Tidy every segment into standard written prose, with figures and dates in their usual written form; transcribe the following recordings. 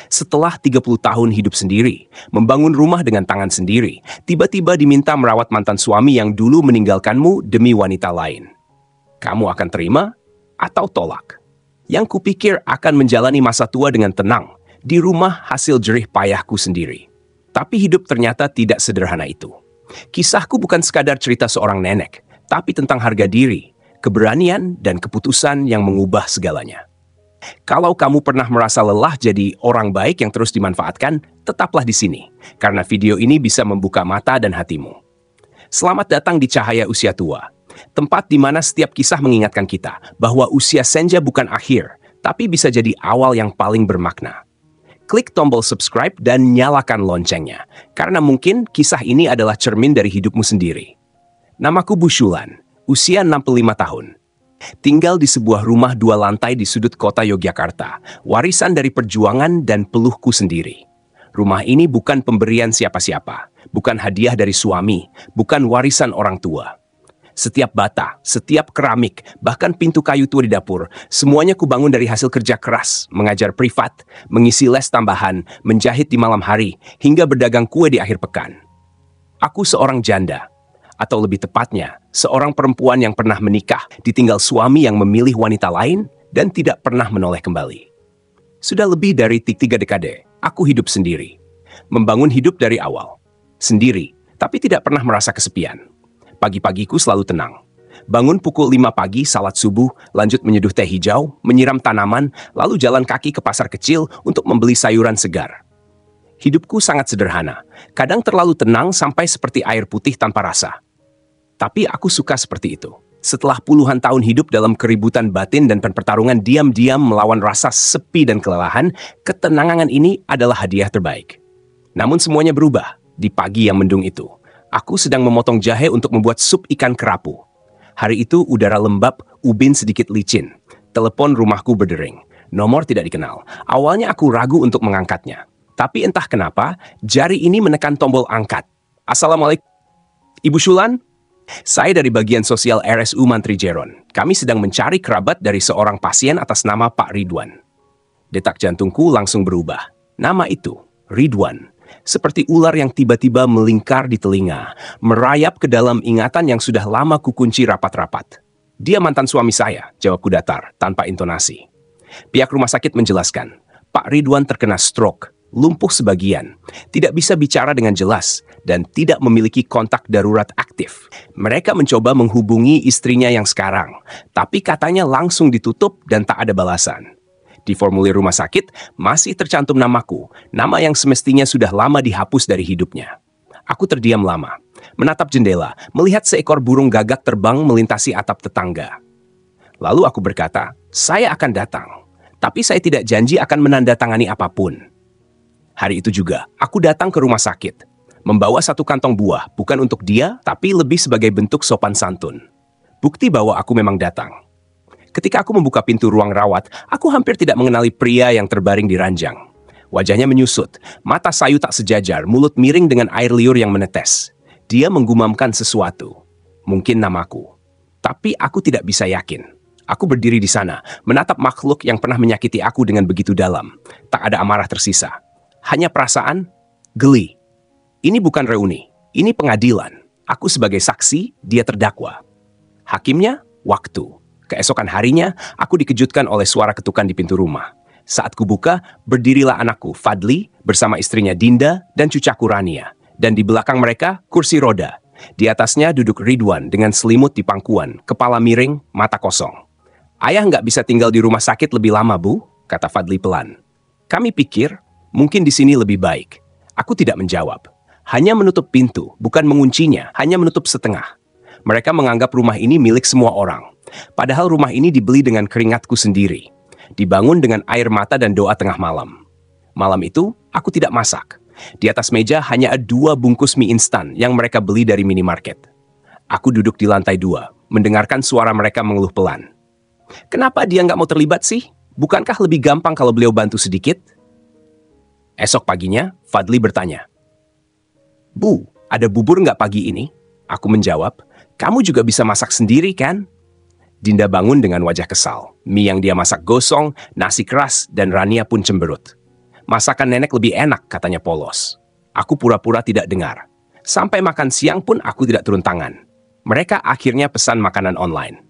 Setelah 30 tahun hidup sendiri, membangun rumah dengan tangan sendiri, tiba-tiba diminta merawat mantan suami yang dulu meninggalkanmu demi wanita lain. Kamu akan terima atau tolak? Yang kupikir akan menjalani masa tua dengan tenang, di rumah hasil jerih payahku sendiri. Tapi hidup ternyata tidak sederhana itu. Kisahku bukan sekadar cerita seorang nenek, tapi tentang harga diri, keberanian, dan keputusan yang mengubah segalanya. Kalau kamu pernah merasa lelah jadi orang baik yang terus dimanfaatkan, tetaplah di sini, karena video ini bisa membuka mata dan hatimu. Selamat datang di Cahaya Usia Tua, tempat di mana setiap kisah mengingatkan kita bahwa usia senja bukan akhir, tapi bisa jadi awal yang paling bermakna. Klik tombol subscribe dan nyalakan loncengnya, karena mungkin kisah ini adalah cermin dari hidupmu sendiri. Namaku Bushulan, usia 65 tahun. Tinggal di sebuah rumah 2 lantai di sudut kota Yogyakarta, warisan dari perjuangan dan peluhku sendiri. Rumah ini bukan pemberian siapa-siapa, bukan hadiah dari suami, bukan warisan orang tua. Setiap bata, setiap keramik, bahkan pintu kayu tua di dapur, semuanya kubangun dari hasil kerja keras, mengajar privat, mengisi les tambahan, menjahit di malam hari, hingga berdagang kue di akhir pekan. Aku seorang janda, atau lebih tepatnya, seorang perempuan yang pernah menikah, ditinggal suami yang memilih wanita lain, dan tidak pernah menoleh kembali. Sudah lebih dari 3 dekade, aku hidup sendiri. Membangun hidup dari awal. Sendiri, tapi tidak pernah merasa kesepian. Pagi-pagiku selalu tenang. Bangun pukul 5 pagi, salat subuh, lanjut menyeduh teh hijau, menyiram tanaman, lalu jalan kaki ke pasar kecil untuk membeli sayuran segar. Hidupku sangat sederhana, kadang terlalu tenang sampai seperti air putih tanpa rasa. Tapi aku suka seperti itu. Setelah puluhan tahun hidup dalam keributan batin dan pertarungan diam-diam melawan rasa sepi dan kelelahan, ketenangan ini adalah hadiah terbaik. Namun semuanya berubah di pagi yang mendung itu. Aku sedang memotong jahe untuk membuat sup ikan kerapu. Hari itu udara lembab, ubin sedikit licin. Telepon rumahku berdering. Nomor tidak dikenal. Awalnya aku ragu untuk mengangkatnya. Tapi entah kenapa, jari ini menekan tombol angkat. Assalamualaikum, Ibu Shulan? Saya dari bagian sosial RSU Mantri Jeron. Kami sedang mencari kerabat dari seorang pasien atas nama Pak Ridwan. Detak jantungku langsung berubah. Nama itu, Ridwan, seperti ular yang tiba-tiba melingkar di telinga, merayap ke dalam ingatan yang sudah lama kukunci rapat-rapat. Dia mantan suami saya, jawabku datar, tanpa intonasi. Pihak rumah sakit menjelaskan, Pak Ridwan terkena stroke, lumpuh sebagian, tidak bisa bicara dengan jelas, dan tidak memiliki kontak darurat aktif. Mereka mencoba menghubungi istrinya yang sekarang, tapi katanya langsung ditutup dan tak ada balasan. Di formulir rumah sakit masih tercantum namaku, nama yang semestinya sudah lama dihapus dari hidupnya. Aku terdiam lama, menatap jendela, melihat seekor burung gagak terbang melintasi atap tetangga. Lalu aku berkata, saya akan datang, tapi saya tidak janji akan menandatangani apapun. Hari itu juga, aku datang ke rumah sakit, membawa 1 kantong buah, bukan untuk dia, tapi lebih sebagai bentuk sopan santun. Bukti bahwa aku memang datang. Ketika aku membuka pintu ruang rawat, aku hampir tidak mengenali pria yang terbaring di ranjang. Wajahnya menyusut, mata sayu tak sejajar, mulut miring dengan air liur yang menetes. Dia menggumamkan sesuatu, mungkin namaku. Tapi aku tidak bisa yakin. Aku berdiri di sana, menatap makhluk yang pernah menyakiti aku dengan begitu dalam. Tak ada amarah tersisa. Hanya perasaan, geli. Ini bukan reuni, ini pengadilan. Aku sebagai saksi, dia terdakwa. Hakimnya, waktu. Keesokan harinya, aku dikejutkan oleh suara ketukan di pintu rumah. Saat kubuka, berdirilah anakku, Fadli, bersama istrinya Dinda dan cucaku Rania. Dan di belakang mereka, kursi roda. Di atasnya duduk Ridwan dengan selimut di pangkuan, kepala miring, mata kosong. Ayah nggak bisa tinggal di rumah sakit lebih lama, Bu, kata Fadli pelan. Kami pikir, mungkin di sini lebih baik. Aku tidak menjawab. Hanya menutup pintu, bukan menguncinya, hanya menutup setengah. Mereka menganggap rumah ini milik semua orang. Padahal rumah ini dibeli dengan keringatku sendiri. Dibangun dengan air mata dan doa tengah malam. Malam itu, aku tidak masak. Di atas meja hanya 2 bungkus mie instan yang mereka beli dari minimarket. Aku duduk di lantai 2, mendengarkan suara mereka mengeluh pelan. Kenapa dia nggak mau terlibat sih? Bukankah lebih gampang kalau beliau bantu sedikit? Esok paginya, Fadli bertanya. Bu, ada bubur nggak pagi ini? Aku menjawab, kamu juga bisa masak sendiri kan? Dinda bangun dengan wajah kesal. Mie yang dia masak gosong, nasi keras, dan Rania pun cemberut. Masakan nenek lebih enak, katanya polos. Aku pura-pura tidak dengar. Sampai makan siang pun aku tidak turun tangan. Mereka akhirnya pesan makanan online.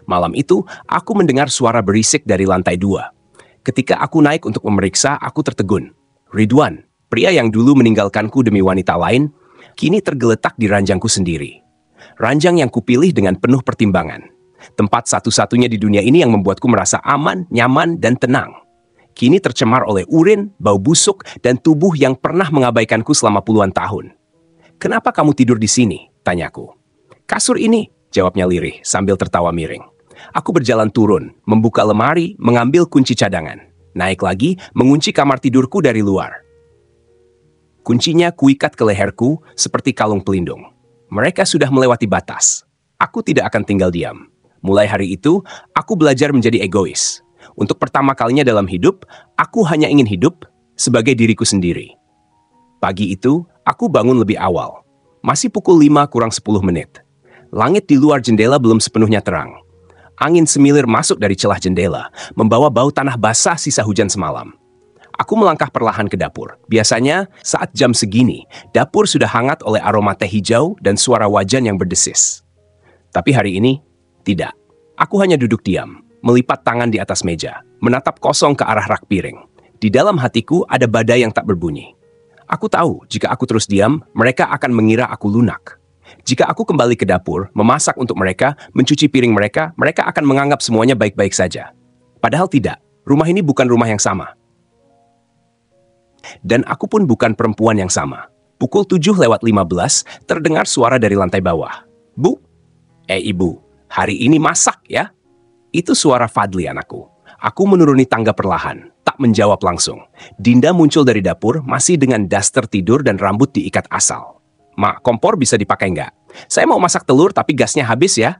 Malam itu, aku mendengar suara berisik dari lantai 2. Ketika aku naik untuk memeriksa, aku tertegun. Ridwan, pria yang dulu meninggalkanku demi wanita lain, kini tergeletak di ranjangku sendiri. Ranjang yang kupilih dengan penuh pertimbangan. Tempat satu-satunya di dunia ini yang membuatku merasa aman, nyaman, dan tenang. Kini tercemar oleh urin, bau busuk, dan tubuh yang pernah mengabaikanku selama puluhan tahun. "Kenapa kamu tidur di sini?" tanyaku. "Kasur ini," jawabnya lirih sambil tertawa miring. Aku berjalan turun, membuka lemari, mengambil kunci cadangan. Naik lagi, mengunci kamar tidurku dari luar. Kuncinya kuikat ke leherku seperti kalung pelindung. Mereka sudah melewati batas. Aku tidak akan tinggal diam. Mulai hari itu, aku belajar menjadi egois. Untuk pertama kalinya dalam hidup, aku hanya ingin hidup sebagai diriku sendiri. Pagi itu, aku bangun lebih awal. Masih pukul 5 kurang 10 menit. Langit di luar jendela belum sepenuhnya terang. Angin semilir masuk dari celah jendela, membawa bau tanah basah sisa hujan semalam. Aku melangkah perlahan ke dapur. Biasanya, saat jam segini, dapur sudah hangat oleh aroma teh hijau dan suara wajan yang berdesis. Tapi hari ini, tidak. Aku hanya duduk diam, melipat tangan di atas meja, menatap kosong ke arah rak piring. Di dalam hatiku ada badai yang tak berbunyi. Aku tahu, jika aku terus diam, mereka akan mengira aku lunak. Jika aku kembali ke dapur, memasak untuk mereka, mencuci piring mereka, mereka akan menganggap semuanya baik-baik saja. Padahal tidak, rumah ini bukan rumah yang sama. Dan aku pun bukan perempuan yang sama. Pukul 7:15, terdengar suara dari lantai bawah. "Bu? Ibu, hari ini masak ya?" Itu suara Fadli, anakku. Aku menuruni tangga perlahan, tak menjawab langsung. Dinda muncul dari dapur, masih dengan daster tidur dan rambut diikat asal. "Mak, kompor bisa dipakai nggak? Saya mau masak telur tapi gasnya habis ya."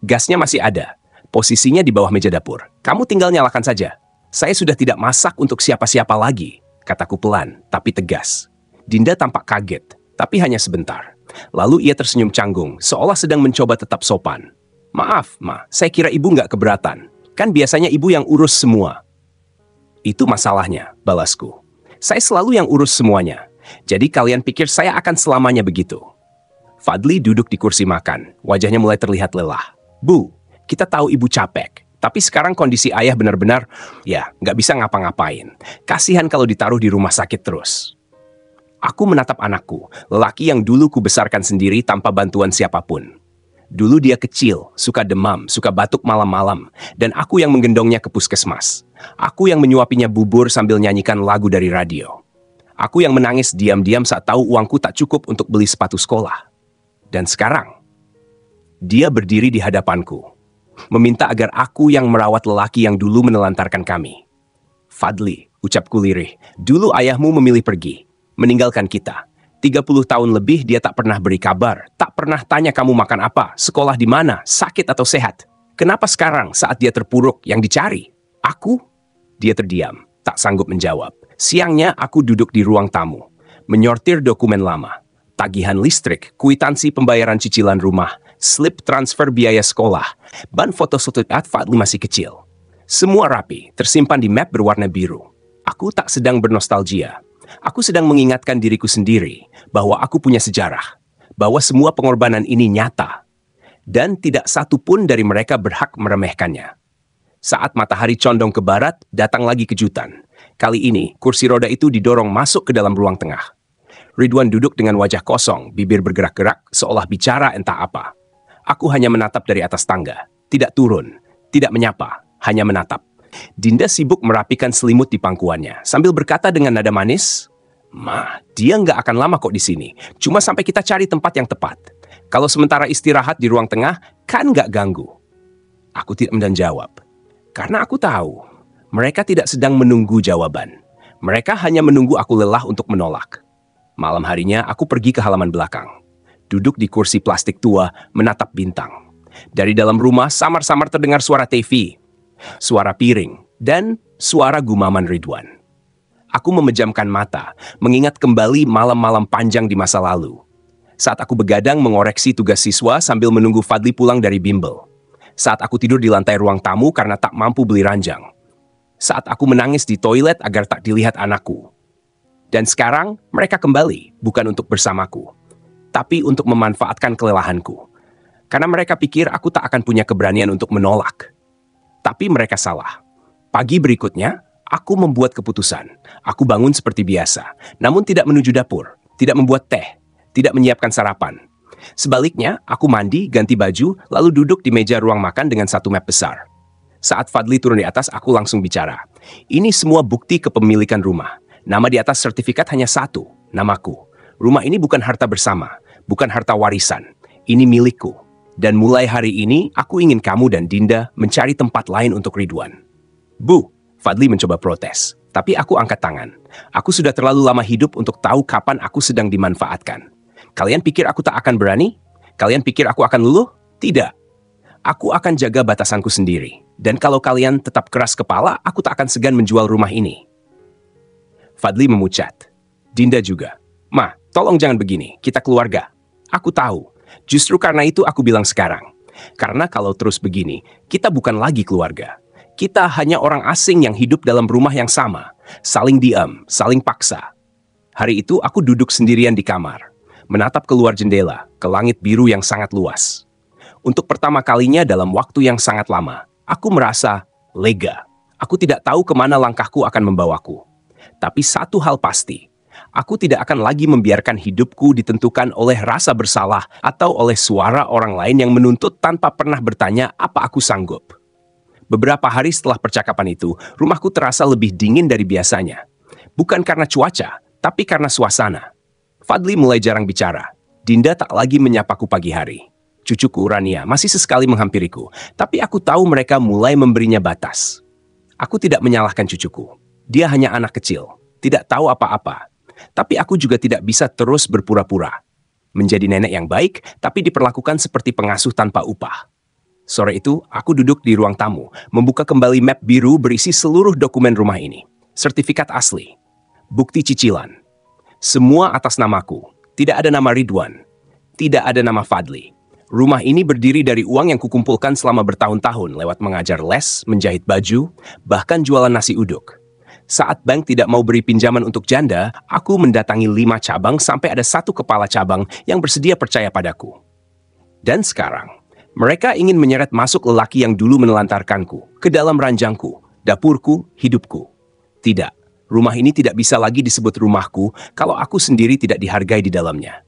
"Gasnya masih ada. Posisinya di bawah meja dapur. Kamu tinggal nyalakan saja. Saya sudah tidak masak untuk siapa-siapa lagi," kataku pelan, tapi tegas. Dinda tampak kaget, tapi hanya sebentar. Lalu ia tersenyum canggung, seolah sedang mencoba tetap sopan. "Maaf, Ma, saya kira ibu nggak keberatan. Kan biasanya ibu yang urus semua." "Itu masalahnya," balasku. "Saya selalu yang urus semuanya. Jadi kalian pikir saya akan selamanya begitu?" Fadli duduk di kursi makan. Wajahnya mulai terlihat lelah. "Bu, kita tahu ibu capek. Tapi sekarang kondisi ayah benar-benar, ya, nggak bisa ngapa-ngapain. Kasihan kalau ditaruh di rumah sakit terus." Aku menatap anakku, lelaki yang dulu kubesarkan sendiri tanpa bantuan siapapun. Dulu dia kecil, suka demam, suka batuk malam-malam, dan aku yang menggendongnya ke puskesmas. Aku yang menyuapinya bubur sambil nyanyikan lagu dari radio. Aku yang menangis diam-diam saat tahu uangku tak cukup untuk beli sepatu sekolah. Dan sekarang, dia berdiri di hadapanku, meminta agar aku yang merawat lelaki yang dulu menelantarkan kami. "Fadli," ucapku lirih, "dulu ayahmu memilih pergi, meninggalkan kita. 30 tahun lebih dia tak pernah beri kabar, tak pernah tanya kamu makan apa, sekolah di mana, sakit atau sehat. Kenapa sekarang saat dia terpuruk yang dicari? Aku?" Dia terdiam, tak sanggup menjawab. Siangnya aku duduk di ruang tamu, menyortir dokumen lama. Tagihan listrik, kwitansi pembayaran cicilan rumah, slip transfer biaya sekolah, ban foto saat Fadli masih kecil. Semua rapi, tersimpan di map berwarna biru. Aku tak sedang bernostalgia. Aku sedang mengingatkan diriku sendiri bahwa aku punya sejarah, bahwa semua pengorbanan ini nyata, dan tidak satu pun dari mereka berhak meremehkannya. Saat matahari condong ke barat, datang lagi kejutan. Kali ini, kursi roda itu didorong masuk ke dalam ruang tengah. Ridwan duduk dengan wajah kosong, bibir bergerak-gerak, seolah bicara entah apa. Aku hanya menatap dari atas tangga, tidak turun, tidak menyapa, hanya menatap. Dinda sibuk merapikan selimut di pangkuannya, sambil berkata dengan nada manis, "Ma, dia nggak akan lama kok di sini, cuma sampai kita cari tempat yang tepat. Kalau sementara istirahat di ruang tengah, kan nggak ganggu." Aku tidak menjawab, karena aku tahu, mereka tidak sedang menunggu jawaban. Mereka hanya menunggu aku lelah untuk menolak. Malam harinya, aku pergi ke halaman belakang. Duduk di kursi plastik tua, menatap bintang. Dari dalam rumah, samar-samar terdengar suara TV, suara piring, dan suara gumaman Ridwan. Aku memejamkan mata, mengingat kembali malam-malam panjang di masa lalu. Saat aku begadang mengoreksi tugas siswa sambil menunggu Fadli pulang dari bimbel. Saat aku tidur di lantai ruang tamu karena tak mampu beli ranjang. Saat aku menangis di toilet agar tak dilihat anakku. Dan sekarang mereka kembali, bukan untuk bersamaku, tapi untuk memanfaatkan kelelahanku. Karena mereka pikir aku tak akan punya keberanian untuk menolak. Tapi mereka salah. Pagi berikutnya, aku membuat keputusan. Aku bangun seperti biasa, namun tidak menuju dapur, tidak membuat teh, tidak menyiapkan sarapan. Sebaliknya, aku mandi, ganti baju, lalu duduk di meja ruang makan dengan satu map besar. Saat Fadli turun di atas, aku langsung bicara. Ini semua bukti kepemilikan rumah. Nama di atas sertifikat hanya satu, namaku. Rumah ini bukan harta bersama, bukan harta warisan. Ini milikku. Dan mulai hari ini, aku ingin kamu dan Dinda mencari tempat lain untuk Ridwan. Bu, Fadli mencoba protes. Tapi aku angkat tangan. Aku sudah terlalu lama hidup untuk tahu kapan aku sedang dimanfaatkan. Kalian pikir aku tak akan berani? Kalian pikir aku akan luluh? Tidak. Aku akan jaga batasanku sendiri. Dan kalau kalian tetap keras kepala, aku tak akan segan menjual rumah ini. Fadli memucat. Dinda juga. Ma, tolong jangan begini. Kita keluarga. Aku tahu. Justru karena itu aku bilang sekarang. Karena kalau terus begini, kita bukan lagi keluarga. Kita hanya orang asing yang hidup dalam rumah yang sama. Saling diam, saling paksa. Hari itu aku duduk sendirian di kamar. Menatap keluar jendela, ke langit biru yang sangat luas. Untuk pertama kalinya dalam waktu yang sangat lama, aku merasa lega. Aku tidak tahu kemana langkahku akan membawaku. Tapi satu hal pasti, aku tidak akan lagi membiarkan hidupku ditentukan oleh rasa bersalah atau oleh suara orang lain yang menuntut tanpa pernah bertanya apa aku sanggup. Beberapa hari setelah percakapan itu, rumahku terasa lebih dingin dari biasanya. Bukan karena cuaca, tapi karena suasana. Fadli mulai jarang bicara. Dinda tak lagi menyapaku pagi hari. Cucuku Rania masih sesekali menghampiriku, tapi aku tahu mereka mulai memberinya batas. Aku tidak menyalahkan cucuku. Dia hanya anak kecil, tidak tahu apa-apa. Tapi aku juga tidak bisa terus berpura-pura. Menjadi nenek yang baik, tapi diperlakukan seperti pengasuh tanpa upah. Sore itu, aku duduk di ruang tamu, membuka kembali map biru berisi seluruh dokumen rumah ini. Sertifikat asli, bukti cicilan. Semua atas namaku, tidak ada nama Ridwan, tidak ada nama Fadli. Rumah ini berdiri dari uang yang kukumpulkan selama bertahun-tahun lewat mengajar les, menjahit baju, bahkan jualan nasi uduk. Saat bank tidak mau beri pinjaman untuk janda, aku mendatangi 5 cabang sampai ada 1 kepala cabang yang bersedia percaya padaku. Dan sekarang, mereka ingin menyeret masuk lelaki yang dulu menelantarkanku ke dalam ranjangku, dapurku, hidupku. Tidak, rumah ini tidak bisa lagi disebut rumahku kalau aku sendiri tidak dihargai di dalamnya.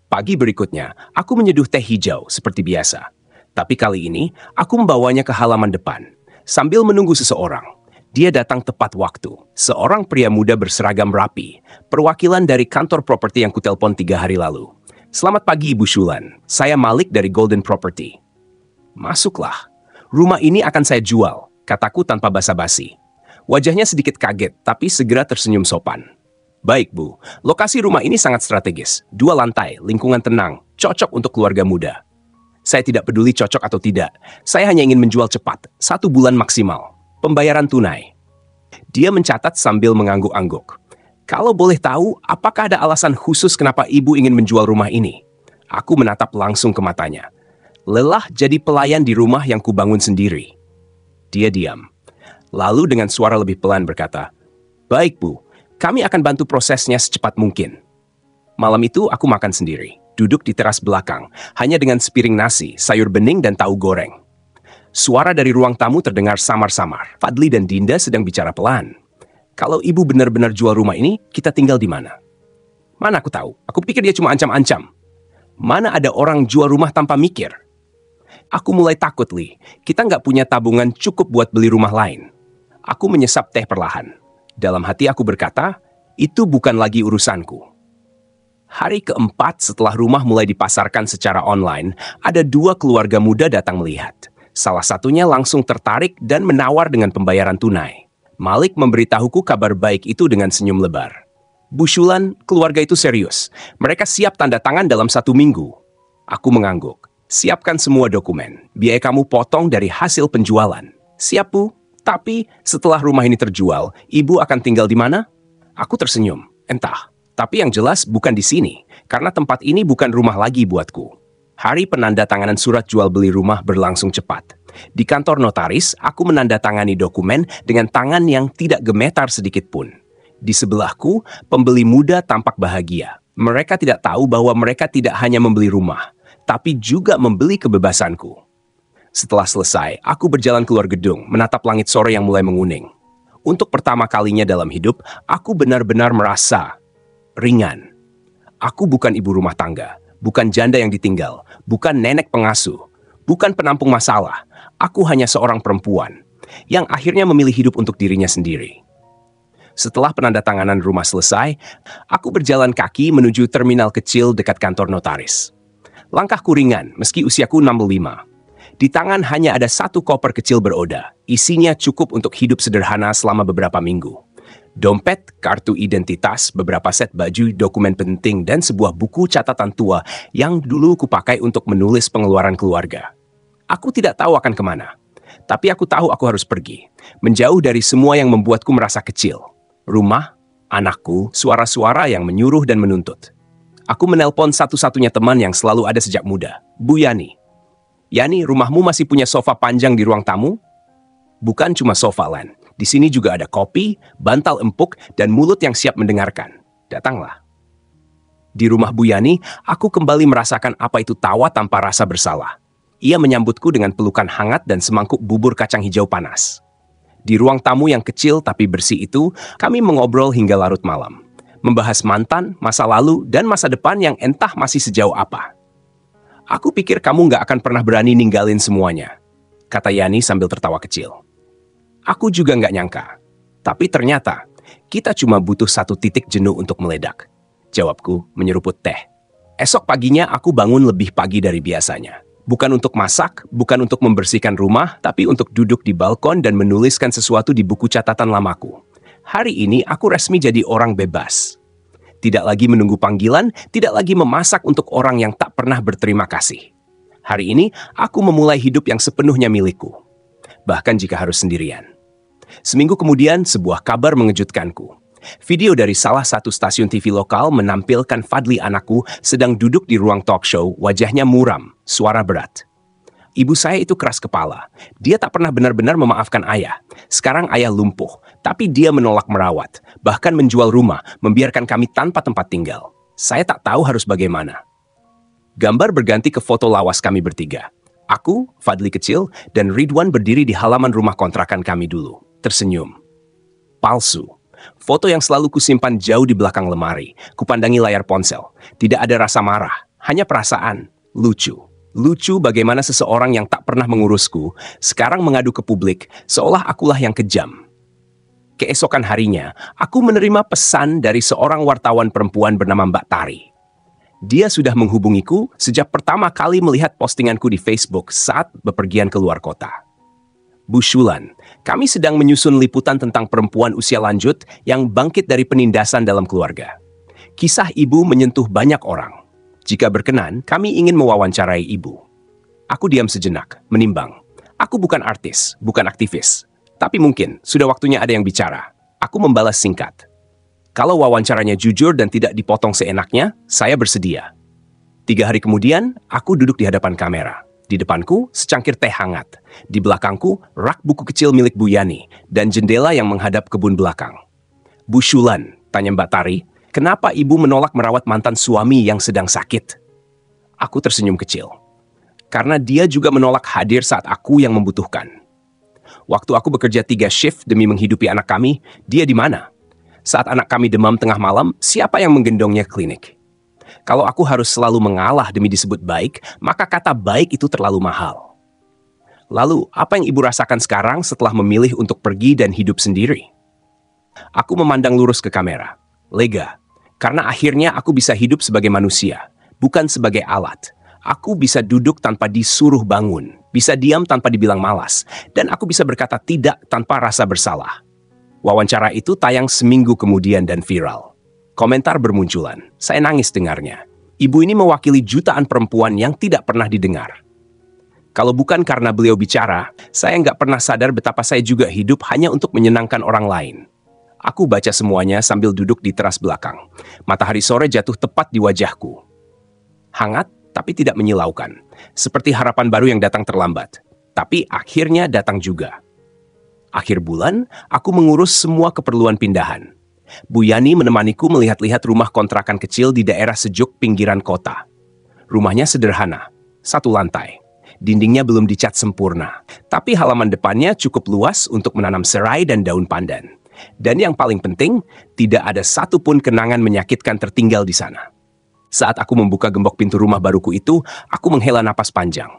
Pagi berikutnya, aku menyeduh teh hijau seperti biasa. Tapi kali ini, aku membawanya ke halaman depan. Sambil menunggu seseorang, dia datang tepat waktu. Seorang pria muda berseragam rapi, perwakilan dari kantor properti yang kutelpon 3 hari lalu. Selamat pagi Ibu Shulan, saya Malik dari Golden Property. Masuklah, rumah ini akan saya jual, kataku tanpa basa-basi. Wajahnya sedikit kaget, tapi segera tersenyum sopan. Baik Bu, lokasi rumah ini sangat strategis. 2 lantai, lingkungan tenang, cocok untuk keluarga muda. Saya tidak peduli cocok atau tidak, saya hanya ingin menjual cepat, 1 bulan maksimal. Pembayaran tunai. Dia mencatat sambil mengangguk-angguk. Kalau boleh tahu, apakah ada alasan khusus kenapa Ibu ingin menjual rumah ini? Aku menatap langsung ke matanya. Lelah jadi pelayan di rumah yang kubangun sendiri. Dia diam. Lalu dengan suara lebih pelan berkata, Baik Bu, kami akan bantu prosesnya secepat mungkin. Malam itu aku makan sendiri, duduk di teras belakang, hanya dengan sepiring nasi, sayur bening dan tahu goreng. Suara dari ruang tamu terdengar samar-samar. Fadli dan Dinda sedang bicara pelan. Kalau Ibu benar-benar jual rumah ini, kita tinggal di mana? Mana aku tahu? Aku pikir dia cuma ancam-ancam. Mana ada orang jual rumah tanpa mikir? Aku mulai takut, Li. Kita nggak punya tabungan cukup buat beli rumah lain. Aku menyesap teh perlahan. Dalam hati aku berkata, itu bukan lagi urusanku. Hari keempat setelah rumah mulai dipasarkan secara online, ada 2 keluarga muda datang melihat. Salah satunya langsung tertarik dan menawar dengan pembayaran tunai. Malik memberitahuku kabar baik itu dengan senyum lebar. Bu Shulan, keluarga itu serius. Mereka siap tanda tangan dalam 1 minggu. Aku mengangguk. Siapkan semua dokumen. Biaya kamu potong dari hasil penjualan. Siap, Bu? Tapi setelah rumah ini terjual, Ibu akan tinggal di mana? Aku tersenyum. Entah. Tapi yang jelas bukan di sini. Karena tempat ini bukan rumah lagi buatku. Hari penandatanganan surat jual beli rumah berlangsung cepat. Di kantor notaris, aku menandatangani dokumen dengan tangan yang tidak gemetar sedikit pun. Di sebelahku, pembeli muda tampak bahagia. Mereka tidak tahu bahwa mereka tidak hanya membeli rumah, tapi juga membeli kebebasanku. Setelah selesai, aku berjalan keluar gedung, menatap langit sore yang mulai menguning. Untuk pertama kalinya dalam hidup, aku benar-benar merasa ringan. Aku bukan ibu rumah tangga, bukan janda yang ditinggal, bukan nenek pengasuh, bukan penampung masalah. Aku hanya seorang perempuan yang akhirnya memilih hidup untuk dirinya sendiri. Setelah penandatanganan rumah selesai, aku berjalan kaki menuju terminal kecil dekat kantor notaris. Langkahku ringan meski usiaku 65. Di tangan hanya ada satu koper kecil beroda. Isinya cukup untuk hidup sederhana selama beberapa minggu. Dompet, kartu identitas, beberapa set baju, dokumen penting, dan sebuah buku catatan tua yang dulu kupakai untuk menulis pengeluaran keluarga. Aku tidak tahu akan kemana, tapi aku tahu aku harus pergi. Menjauh dari semua yang membuatku merasa kecil. Rumah, anakku, suara-suara yang menyuruh dan menuntut. Aku menelpon satu-satunya teman yang selalu ada sejak muda, Bu Yani. Yani, rumahmu masih punya sofa panjang di ruang tamu? Bukan cuma sofa, Len. Di sini juga ada kopi, bantal empuk, dan mulut yang siap mendengarkan. Datanglah. Di rumah Bu Yani, aku kembali merasakan apa itu tawa tanpa rasa bersalah. Ia menyambutku dengan pelukan hangat dan semangkuk bubur kacang hijau panas. Di ruang tamu yang kecil tapi bersih itu, kami mengobrol hingga larut malam. Membahas mantan, masa lalu, dan masa depan yang entah masih sejauh apa. Aku pikir kamu nggak akan pernah berani ninggalin semuanya, kata Yani sambil tertawa kecil. Aku juga nggak nyangka. Tapi ternyata, kita cuma butuh satu titik jenuh untuk meledak. Jawabku menyeruput teh. Esok paginya aku bangun lebih pagi dari biasanya. Bukan untuk masak, bukan untuk membersihkan rumah, tapi untuk duduk di balkon dan menuliskan sesuatu di buku catatan lamaku. Hari ini aku resmi jadi orang bebas. Tidak lagi menunggu panggilan, tidak lagi memasak untuk orang yang tak pernah berterima kasih. Hari ini aku memulai hidup yang sepenuhnya milikku. Bahkan jika harus sendirian. Seminggu kemudian, sebuah kabar mengejutkanku. Video dari salah satu stasiun TV lokal menampilkan Fadli anakku sedang duduk di ruang talk show, wajahnya muram, suara berat. Ibu saya itu keras kepala. Dia tak pernah benar-benar memaafkan ayah. Sekarang ayah lumpuh, tapi dia menolak merawat, bahkan menjual rumah, membiarkan kami tanpa tempat tinggal. Saya tak tahu harus bagaimana. Gambar berganti ke foto lawas kami bertiga. Aku, Fadli kecil, dan Ridwan berdiri di halaman rumah kontrakan kami dulu, tersenyum. Palsu. Foto yang selalu kusimpan jauh di belakang lemari. Kupandangi layar ponsel. Tidak ada rasa marah, hanya perasaan. Lucu. Lucu bagaimana seseorang yang tak pernah mengurusku sekarang mengadu ke publik seolah akulah yang kejam. Keesokan harinya, aku menerima pesan dari seorang wartawan perempuan bernama Mbak Tari. Dia sudah menghubungiku sejak pertama kali melihat postinganku di Facebook saat bepergian ke luar kota. Bu Shulan, kami sedang menyusun liputan tentang perempuan usia lanjut yang bangkit dari penindasan dalam keluarga. Kisah ibu menyentuh banyak orang. Jika berkenan, kami ingin mewawancarai ibu. Aku diam sejenak, menimbang. Aku bukan artis, bukan aktivis. Tapi mungkin sudah waktunya ada yang bicara. Aku membalas singkat. Kalau wawancaranya jujur dan tidak dipotong seenaknya, saya bersedia. 3 hari kemudian, aku duduk di hadapan kamera. Di depanku, secangkir teh hangat. Di belakangku, rak buku kecil milik Bu Yani dan jendela yang menghadap kebun belakang. Bu Shulan, tanya Mbak Tari, kenapa ibu menolak merawat mantan suami yang sedang sakit? Aku tersenyum kecil. Karena dia juga menolak hadir saat aku yang membutuhkan. Waktu aku bekerja 3 shift demi menghidupi anak kami, dia di mana? Saat anak kami demam tengah malam, siapa yang menggendongnya ke klinik? Kalau aku harus selalu mengalah demi disebut baik, maka kata baik itu terlalu mahal. Lalu, apa yang ibu rasakan sekarang setelah memilih untuk pergi dan hidup sendiri? Aku memandang lurus ke kamera. Lega. Karena akhirnya aku bisa hidup sebagai manusia, bukan sebagai alat. Aku bisa duduk tanpa disuruh bangun, bisa diam tanpa dibilang malas, dan aku bisa berkata tidak tanpa rasa bersalah. Wawancara itu tayang seminggu kemudian dan viral. Komentar bermunculan. Saya nangis dengarnya. Ibu ini mewakili jutaan perempuan yang tidak pernah didengar. Kalau bukan karena beliau bicara, saya nggak pernah sadar betapa saya juga hidup hanya untuk menyenangkan orang lain. Aku baca semuanya sambil duduk di teras belakang. Matahari sore jatuh tepat di wajahku. Hangat, tapi tidak menyilaukan. Seperti harapan baru yang datang terlambat. Tapi akhirnya datang juga. Akhir bulan, aku mengurus semua keperluan pindahan. Bu Yani menemaniku melihat-lihat rumah kontrakan kecil di daerah sejuk pinggiran kota. Rumahnya sederhana, 1 lantai. Dindingnya belum dicat sempurna, tapi halaman depannya cukup luas untuk menanam serai dan daun pandan. Dan yang paling penting, tidak ada satupun kenangan menyakitkan tertinggal di sana. Saat aku membuka gembok pintu rumah baruku itu, aku menghela napas panjang.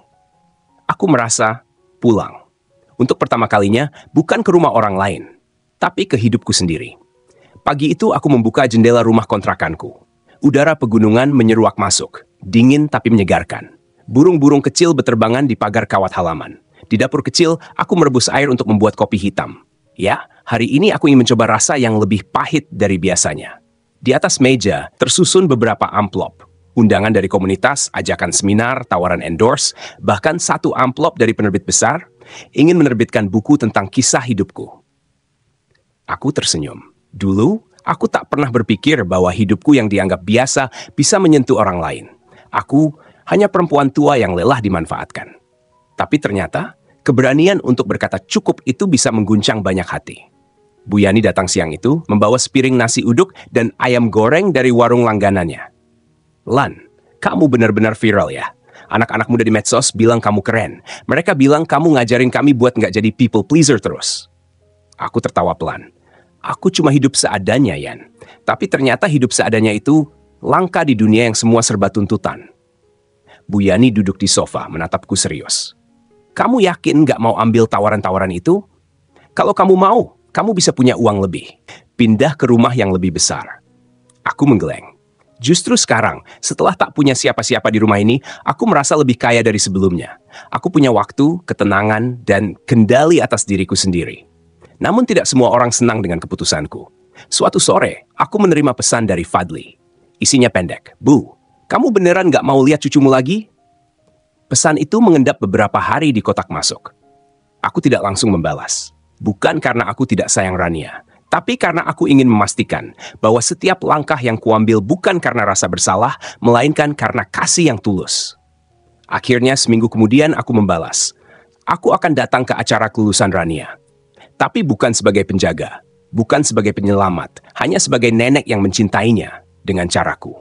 Aku merasa pulang. Untuk pertama kalinya, bukan ke rumah orang lain, tapi ke hidupku sendiri. Pagi itu aku membuka jendela rumah kontrakanku. Udara pegunungan menyeruak masuk, dingin tapi menyegarkan. Burung-burung kecil berterbangan di pagar kawat halaman. Di dapur kecil, aku merebus air untuk membuat kopi hitam. Ya, hari ini aku ingin mencoba rasa yang lebih pahit dari biasanya. Di atas meja, tersusun beberapa amplop. Undangan dari komunitas, ajakan seminar, tawaran endorse, bahkan 1 amplop dari penerbit besar, ingin menerbitkan buku tentang kisah hidupku. Aku tersenyum. Dulu, aku tak pernah berpikir bahwa hidupku yang dianggap biasa bisa menyentuh orang lain. Aku hanya perempuan tua yang lelah dimanfaatkan. Tapi ternyata, keberanian untuk berkata cukup itu bisa mengguncang banyak hati. Bu Yani datang siang itu membawa sepiring nasi uduk dan ayam goreng dari warung langganannya. Lan, kamu benar-benar viral ya. Anak-anak muda di medsos bilang kamu keren. Mereka bilang kamu ngajarin kami buat nggak jadi people pleaser terus. Aku tertawa pelan. Aku cuma hidup seadanya, Yan. Tapi ternyata hidup seadanya itu langka di dunia yang semua serba tuntutan. Bu Yani duduk di sofa menatapku serius. Kamu yakin nggak mau ambil tawaran-tawaran itu? Kalau kamu mau, kamu bisa punya uang lebih. Pindah ke rumah yang lebih besar. Aku menggeleng. Justru sekarang, setelah tak punya siapa-siapa di rumah ini, aku merasa lebih kaya dari sebelumnya. Aku punya waktu, ketenangan, dan kendali atas diriku sendiri. Namun tidak semua orang senang dengan keputusanku. Suatu sore, aku menerima pesan dari Fadli. Isinya pendek. Bu, kamu beneran nggak mau lihat cucumu lagi? Pesan itu mengendap beberapa hari di kotak masuk. Aku tidak langsung membalas. Bukan karena aku tidak sayang Rania, tapi karena aku ingin memastikan bahwa setiap langkah yang kuambil bukan karena rasa bersalah, melainkan karena kasih yang tulus. Akhirnya seminggu kemudian aku membalas. Aku akan datang ke acara kelulusan Rania. Tapi bukan sebagai penjaga, bukan sebagai penyelamat, hanya sebagai nenek yang mencintainya dengan caraku.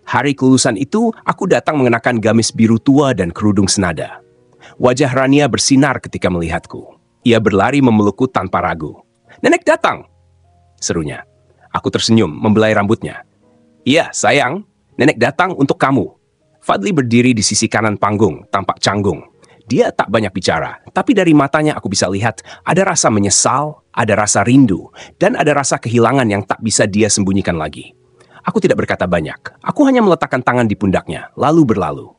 Hari kelulusan itu, aku datang mengenakan gamis biru tua dan kerudung senada. Wajah Rania bersinar ketika melihatku. Ia berlari memelukku tanpa ragu. "Nenek datang!" serunya. Aku tersenyum, membelai rambutnya. "Iya, sayang. Nenek datang untuk kamu." Fadli berdiri di sisi kanan panggung, tampak canggung. Dia tak banyak bicara, tapi dari matanya aku bisa lihat ada rasa menyesal, ada rasa rindu, dan ada rasa kehilangan yang tak bisa dia sembunyikan lagi. Aku tidak berkata banyak. Aku hanya meletakkan tangan di pundaknya, lalu berlalu.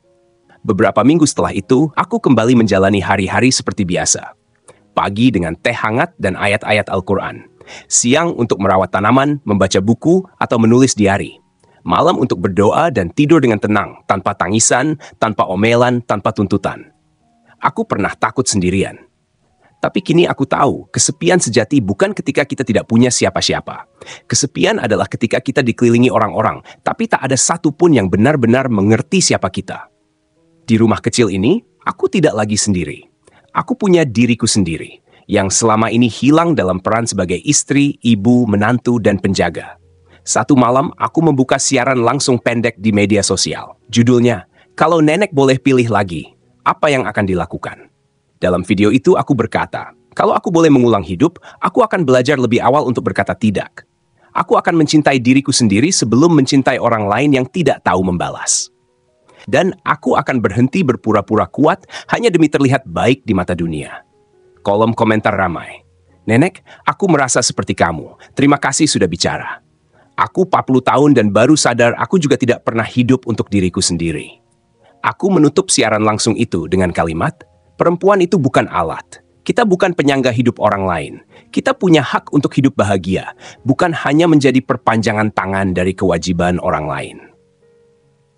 Beberapa minggu setelah itu, aku kembali menjalani hari-hari seperti biasa. Pagi dengan teh hangat dan ayat-ayat Al-Quran. Siang untuk merawat tanaman, membaca buku, atau menulis diari. Malam untuk berdoa dan tidur dengan tenang, tanpa tangisan, tanpa omelan, tanpa tuntutan. Aku pernah takut sendirian. Tapi kini aku tahu, kesepian sejati bukan ketika kita tidak punya siapa-siapa. Kesepian adalah ketika kita dikelilingi orang-orang, tapi tak ada satupun yang benar-benar mengerti siapa kita. Di rumah kecil ini, aku tidak lagi sendiri. Aku punya diriku sendiri, yang selama ini hilang dalam peran sebagai istri, ibu, menantu, dan penjaga. Satu malam, aku membuka siaran langsung pendek di media sosial. Judulnya, "Kalau Nenek Boleh Pilih Lagi, Apa yang akan dilakukan?" Dalam video itu aku berkata, kalau aku boleh mengulang hidup, aku akan belajar lebih awal untuk berkata tidak. Aku akan mencintai diriku sendiri sebelum mencintai orang lain yang tidak tahu membalas. Dan aku akan berhenti berpura-pura kuat hanya demi terlihat baik di mata dunia. Kolom komentar ramai. "Nenek, aku merasa seperti kamu. Terima kasih sudah bicara. Aku 40 tahun dan baru sadar aku juga tidak pernah hidup untuk diriku sendiri." Aku menutup siaran langsung itu dengan kalimat, perempuan itu bukan alat. Kita bukan penyangga hidup orang lain. Kita punya hak untuk hidup bahagia, bukan hanya menjadi perpanjangan tangan dari kewajiban orang lain.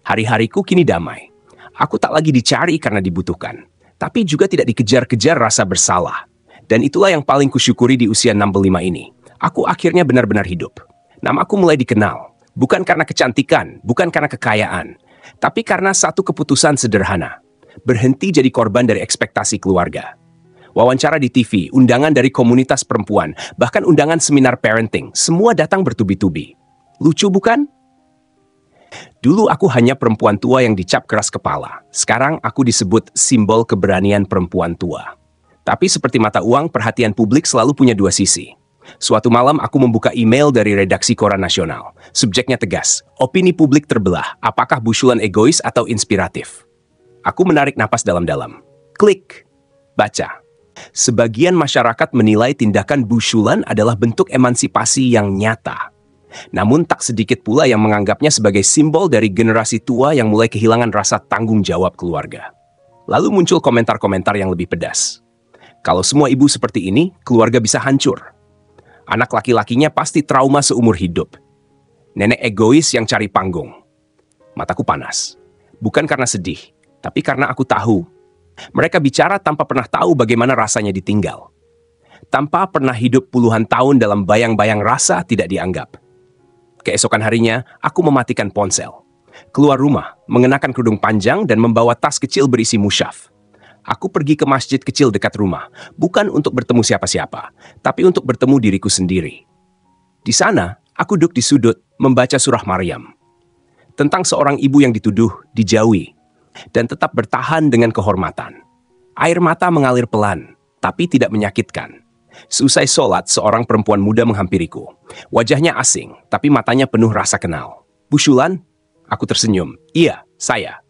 Hari-hariku kini damai. Aku tak lagi dicari karena dibutuhkan, tapi juga tidak dikejar-kejar rasa bersalah. Dan itulah yang paling kusyukuri di usia 65 ini. Aku akhirnya benar-benar hidup. Namaku mulai dikenal, bukan karena kecantikan, bukan karena kekayaan, tapi karena satu keputusan sederhana. Berhenti jadi korban dari ekspektasi keluarga. Wawancara di TV, undangan dari komunitas perempuan, bahkan undangan seminar parenting, semua datang bertubi-tubi. Lucu bukan? Dulu aku hanya perempuan tua yang dicap keras kepala. Sekarang aku disebut simbol keberanian perempuan tua. Tapi seperti mata uang, perhatian publik selalu punya dua sisi. Suatu malam aku membuka email dari redaksi koran nasional. Subjeknya tegas, opini publik terbelah, apakah Bushulan egois atau inspiratif? Aku menarik napas dalam-dalam. Klik. Baca. Sebagian masyarakat menilai tindakan Bushulan adalah bentuk emansipasi yang nyata. Namun tak sedikit pula yang menganggapnya sebagai simbol dari generasi tua yang mulai kehilangan rasa tanggung jawab keluarga. Lalu muncul komentar-komentar yang lebih pedas. Kalau semua ibu seperti ini, keluarga bisa hancur. Anak laki-lakinya pasti trauma seumur hidup. Nenek egois yang cari panggung. Mataku panas. Bukan karena sedih, tapi karena aku tahu. Mereka bicara tanpa pernah tahu bagaimana rasanya ditinggal. Tanpa pernah hidup puluhan tahun dalam bayang-bayang rasa tidak dianggap. Keesokan harinya, aku mematikan ponsel. Keluar rumah, mengenakan kerudung panjang dan membawa tas kecil berisi musyaf. Aku pergi ke masjid kecil dekat rumah, bukan untuk bertemu siapa-siapa, tapi untuk bertemu diriku sendiri. Di sana, aku duduk di sudut, membaca surah Maryam. Tentang seorang ibu yang dituduh, dijauhi, dan tetap bertahan dengan kehormatan. Air mata mengalir pelan, tapi tidak menyakitkan. Seusai sholat, seorang perempuan muda menghampiriku. Wajahnya asing, tapi matanya penuh rasa kenal. Bushulan? Aku tersenyum. Iya, saya.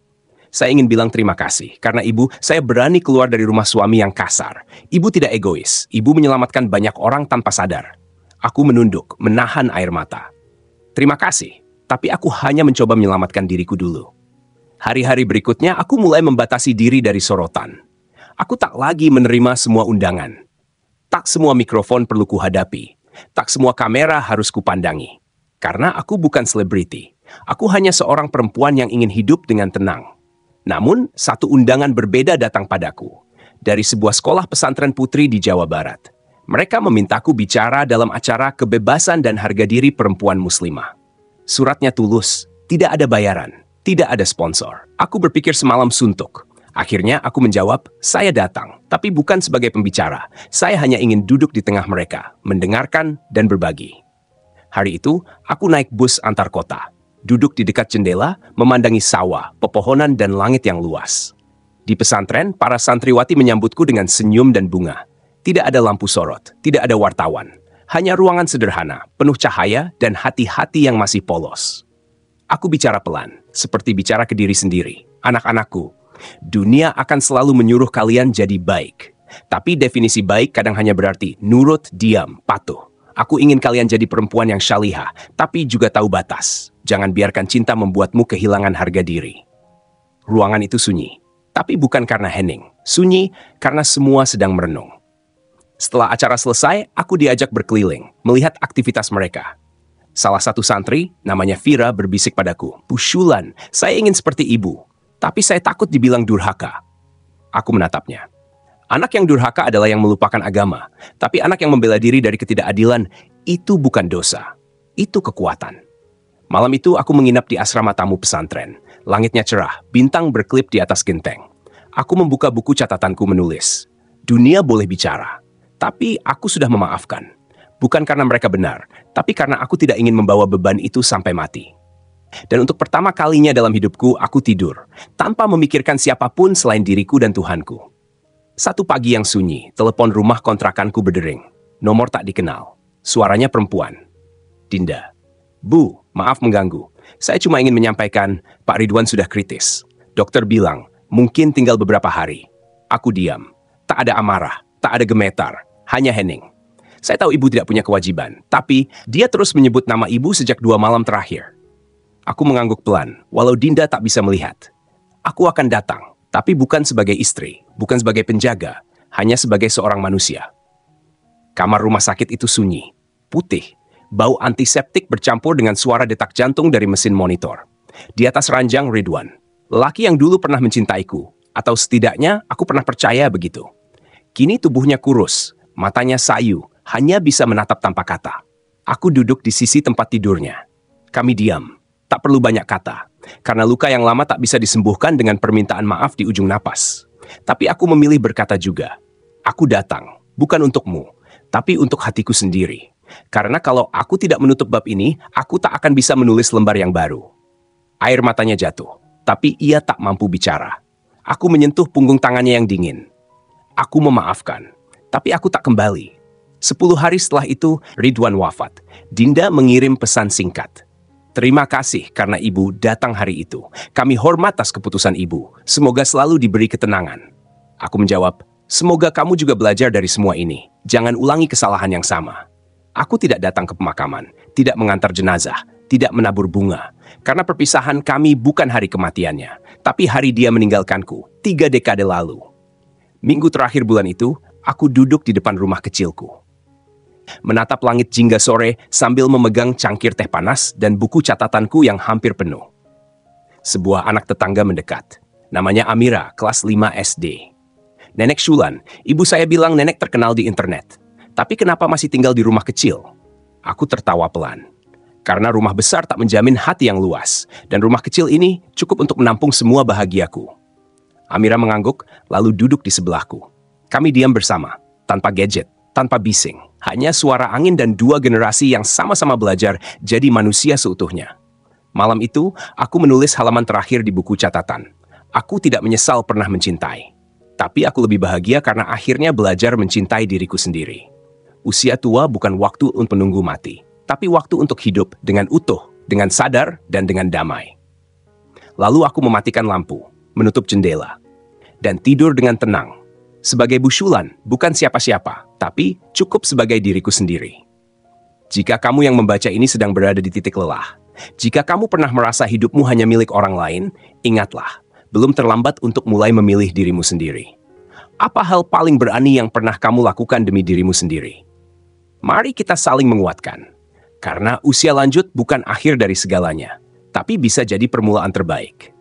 Saya ingin bilang terima kasih, karena ibu, saya berani keluar dari rumah suami yang kasar. Ibu tidak egois, ibu menyelamatkan banyak orang tanpa sadar. Aku menunduk, menahan air mata. Terima kasih, tapi aku hanya mencoba menyelamatkan diriku dulu. Hari-hari berikutnya, aku mulai membatasi diri dari sorotan. Aku tak lagi menerima semua undangan. Tak semua mikrofon perlu kuhadapi. Tak semua kamera harus kupandangi. Karena aku bukan selebriti. Aku hanya seorang perempuan yang ingin hidup dengan tenang. Namun, satu undangan berbeda datang padaku. Dari sebuah sekolah pesantren putri di Jawa Barat. Mereka memintaku bicara dalam acara kebebasan dan harga diri perempuan muslimah. Suratnya tulus, tidak ada bayaran, tidak ada sponsor. Aku berpikir semalam suntuk. Akhirnya aku menjawab, saya datang, tapi bukan sebagai pembicara. Saya hanya ingin duduk di tengah mereka, mendengarkan dan berbagi. Hari itu, aku naik bus antar kota. Duduk di dekat jendela, memandangi sawah, pepohonan dan langit yang luas. Di pesantren, para santriwati menyambutku dengan senyum dan bunga. Tidak ada lampu sorot, tidak ada wartawan. Hanya ruangan sederhana, penuh cahaya dan hati-hati yang masih polos. Aku bicara pelan, seperti bicara ke diri sendiri. Anak-anakku, dunia akan selalu menyuruh kalian jadi baik. Tapi definisi baik kadang hanya berarti nurut, diam, patuh. Aku ingin kalian jadi perempuan yang syalihah, tapi juga tahu batas. Jangan biarkan cinta membuatmu kehilangan harga diri. Ruangan itu sunyi, tapi bukan karena hening. Sunyi karena semua sedang merenung. Setelah acara selesai, aku diajak berkeliling, melihat aktivitas mereka. Salah satu santri, namanya Vira, berbisik padaku, Bushulan, saya ingin seperti ibu. Tapi saya takut dibilang durhaka. Aku menatapnya. Anak yang durhaka adalah yang melupakan agama. Tapi anak yang membela diri dari ketidakadilan, itu bukan dosa. Itu kekuatan. Malam itu aku menginap di asrama tamu pesantren. Langitnya cerah, bintang berkelip di atas genteng. Aku membuka buku catatanku menulis. Dunia boleh bicara. Tapi aku sudah memaafkan. Bukan karena mereka benar, tapi karena aku tidak ingin membawa beban itu sampai mati. Dan untuk pertama kalinya dalam hidupku, aku tidur, tanpa memikirkan siapapun selain diriku dan Tuhanku. Satu pagi yang sunyi, telepon rumah kontrakanku berdering. Nomor tak dikenal. Suaranya perempuan. Dinda. Bu, maaf mengganggu. Saya cuma ingin menyampaikan, Pak Ridwan sudah kritis. Dokter bilang, mungkin tinggal beberapa hari. Aku diam. Tak ada amarah, tak ada gemetar, hanya hening. Saya tahu ibu tidak punya kewajiban, tapi dia terus menyebut nama ibu sejak 2 malam terakhir. Aku mengangguk pelan, walau Dinda tak bisa melihat. Aku akan datang, tapi bukan sebagai istri, bukan sebagai penjaga, hanya sebagai seorang manusia. Kamar rumah sakit itu sunyi, putih, bau antiseptik bercampur dengan suara detak jantung dari mesin monitor. Di atas ranjang Ridwan, lelaki yang dulu pernah mencintaiku, atau setidaknya aku pernah percaya begitu. Kini tubuhnya kurus, matanya sayu, hanya bisa menatap tanpa kata. Aku duduk di sisi tempat tidurnya. Kami diam. Tak perlu banyak kata, Karena luka yang lama tak bisa disembuhkan dengan permintaan maaf di ujung napas. Tapi aku memilih berkata juga, aku datang, bukan untukmu, tapi untuk hatiku sendiri. Karena kalau aku tidak menutup bab ini, aku tak akan bisa menulis lembar yang baru. Air matanya jatuh, tapi ia tak mampu bicara. Aku menyentuh punggung tangannya yang dingin. Aku memaafkan, tapi aku tak kembali. 10 hari setelah itu, Ridwan wafat. Dinda mengirim pesan singkat. Terima kasih karena ibu datang hari itu. Kami hormat atas keputusan ibu. Semoga selalu diberi ketenangan. Aku menjawab, semoga kamu juga belajar dari semua ini. Jangan ulangi kesalahan yang sama. Aku tidak datang ke pemakaman, tidak mengantar jenazah, tidak menabur bunga. Karena perpisahan kami bukan hari kematiannya, tapi hari dia meninggalkanku 3 dekade lalu. Minggu terakhir bulan itu, aku duduk di depan rumah kecilku. Menatap langit jingga sore sambil memegang cangkir teh panas dan buku catatanku yang hampir penuh. Sebuah anak tetangga mendekat. Namanya Amira, kelas 5 SD. Nenek Shulan, ibu saya bilang nenek terkenal di internet. Tapi kenapa masih tinggal di rumah kecil? Aku tertawa pelan. Karena rumah besar tak menjamin hati yang luas, dan rumah kecil ini cukup untuk menampung semua bahagiaku. Amira mengangguk, lalu duduk di sebelahku. Kami diam bersama, tanpa gadget, tanpa bising. Hanya suara angin dan 2 generasi yang sama-sama belajar jadi manusia seutuhnya. Malam itu, aku menulis halaman terakhir di buku catatan. Aku tidak menyesal pernah mencintai. Tapi aku lebih bahagia karena akhirnya belajar mencintai diriku sendiri. Usia tua bukan waktu untuk menunggu mati, tapi waktu untuk hidup dengan utuh, dengan sadar, dan dengan damai. Lalu aku mematikan lampu, menutup jendela, dan tidur dengan tenang. Sebagai Bu Shulan, bukan siapa-siapa, tapi cukup sebagai diriku sendiri. Jika kamu yang membaca ini sedang berada di titik lelah, jika kamu pernah merasa hidupmu hanya milik orang lain, ingatlah, belum terlambat untuk mulai memilih dirimu sendiri. Apa hal paling berani yang pernah kamu lakukan demi dirimu sendiri? Mari kita saling menguatkan. Karena usia lanjut bukan akhir dari segalanya, tapi bisa jadi permulaan terbaik.